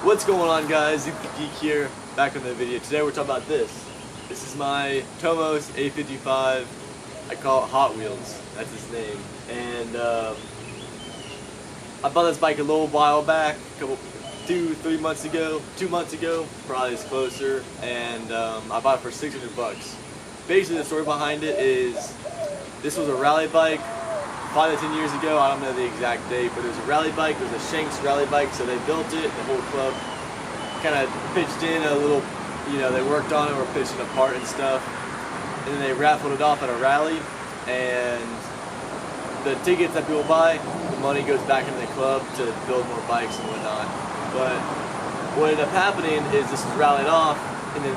What's going on, guys? It's the Geek here, back on the video. Today we're talking about this. This is my Tomos a55. I call it Hot Wheels. That's its name. And I bought this bike a little while back, 2 months ago, probably it's closer. And I bought it for 600 bucks. Basically, the story behind it is this was a rally bike. 5 to 10 years ago, I don't know the exact date, but it was a rally bike. It was a Shanks rally bike, so they built it. The whole club kind of pitched in a little, they worked on it, were pitching apart and stuff. And then they raffled it off at a rally, and the tickets that people buy, the money goes back into the club to build more bikes and whatnot. But what ended up happening is this was rallied off, and then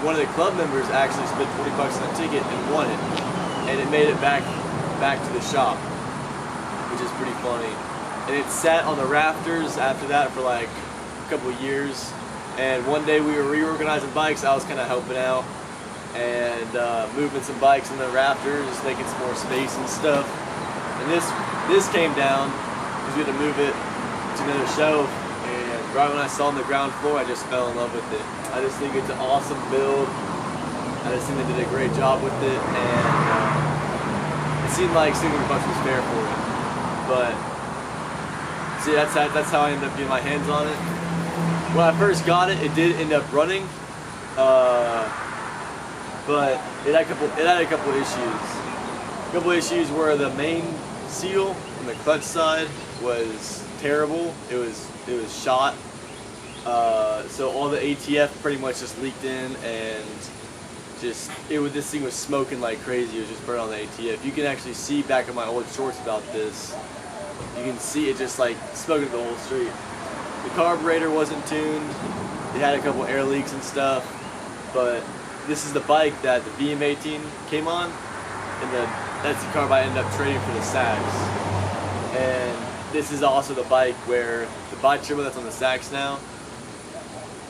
one of the club members actually spent 40 bucks on a ticket and won it, and it made it back to the shop, which is pretty funny. And it sat on the rafters after that for like a couple of years. And one day we were reorganizing bikes. I was kind of helping out and moving some bikes in the rafters, making some more space and stuff. And this came down because we had to move it to another shelf. And right when I saw it on the ground floor, I just fell in love with it. I just think it's an awesome build. I just think they did a great job with it, and it seemed like 600 bucks was fair for it. But see, that's how I ended up getting my hands on it. When I first got it, it did end up running, but it had a couple issues. A couple issues where the main seal on the clutch side was terrible. It was shot. So all the ATF pretty much just leaked in, and this thing was smoking like crazy. It was just burning on the ATF. You can actually see back in my old shorts about this. You can see it just like smoking the whole street. The carburetor wasn't tuned. It had a couple air leaks and stuff. But this is the bike that the VM18 came on, and that's the carb I ended up trading for the Sags. And this is also the bike where the bi-turbo that's on the Sags now.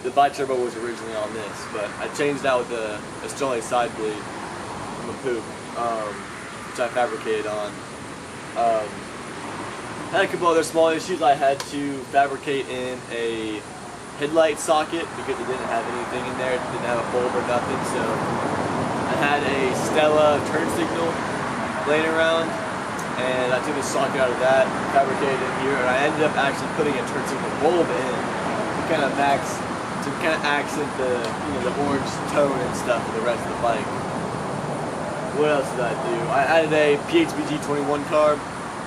The bi-turbo was originally on this, but I changed out with a Strolley side bleed from a Poop, which I fabricated on. Had a couple other small issues. I had to fabricate in a headlight socket because it didn't have anything in there. It didn't have a bulb or nothing, so I had a Stella turn signal laying around, and I took the socket out of that, fabricated it here, and I ended up actually putting a turn signal bulb in to kind of accent the orange tone and stuff for the rest of the bike. What else did I do? I added a PHBG 21 carb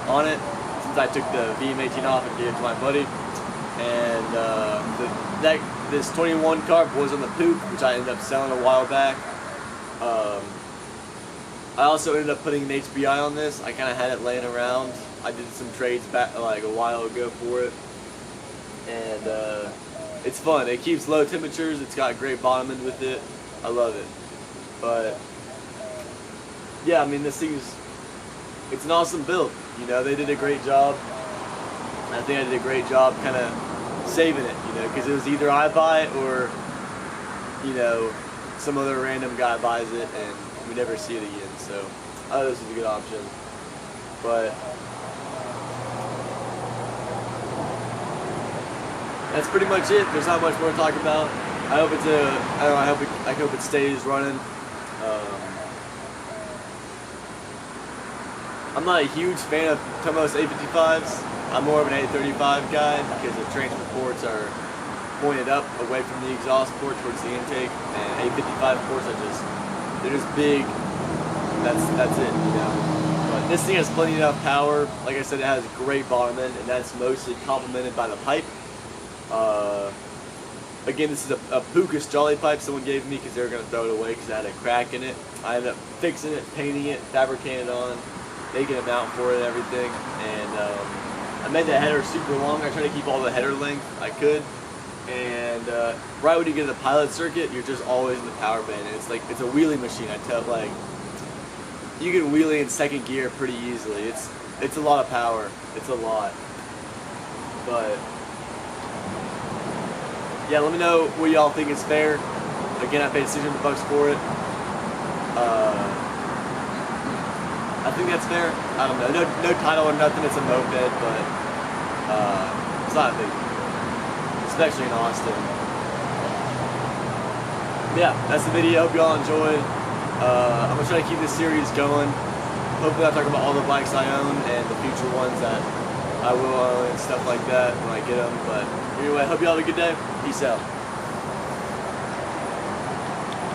on it since I took the VM18 off and gave it to my buddy. And this 21 carb was on the Poop, which I ended up selling a while back. I also ended up putting an HBI on this. I kind of had it laying around. I did some trades back like a while ago for it, and it's fun. It keeps low temperatures. It's got great bottom end with it. I love it. But yeah, I mean, it's an awesome build. They did a great job. I think I did a great job kind of saving it, because it was either I buy it or, some other random guy buys it and we never see it again. So I thought this was a good option. But that's pretty much it. There's not much more to talk about. I hope I hope it stays running. I'm not a huge fan of Tomos A55s. I'm more of an A35 guy because the transfer ports are pointed up away from the exhaust port towards the intake, and A55 ports they're just big. That's it, But this thing has plenty enough power. Like I said, it has great bottom end, and that's mostly complemented by the pipe. Again, this is a Pukas jolly pipe someone gave me because they were going to throw it away because it had a crack in it. I ended up fixing it, painting it, fabricating it on, making a mount for it and everything. And I made the header super long. I tried to keep all the header length I could. And right when you get to the pilot circuit, you're just always in the power band. And it's a wheelie machine. You can wheelie in second gear pretty easily. It's a lot of power. It's a lot. But yeah, let me know what y'all think is fair. Again, I paid 600 bucks for it. I think that's fair. I don't know. No title or nothing. It's a moped, but it's not a big deal. especially in Austin. Yeah, that's the video. Hope you all enjoyed. I'm gonna try to keep this series going. Hopefully I'll talk about all the bikes I own and the future ones that I will own and stuff like that when I get them. But anyway, hope you all have a good day. Peace out.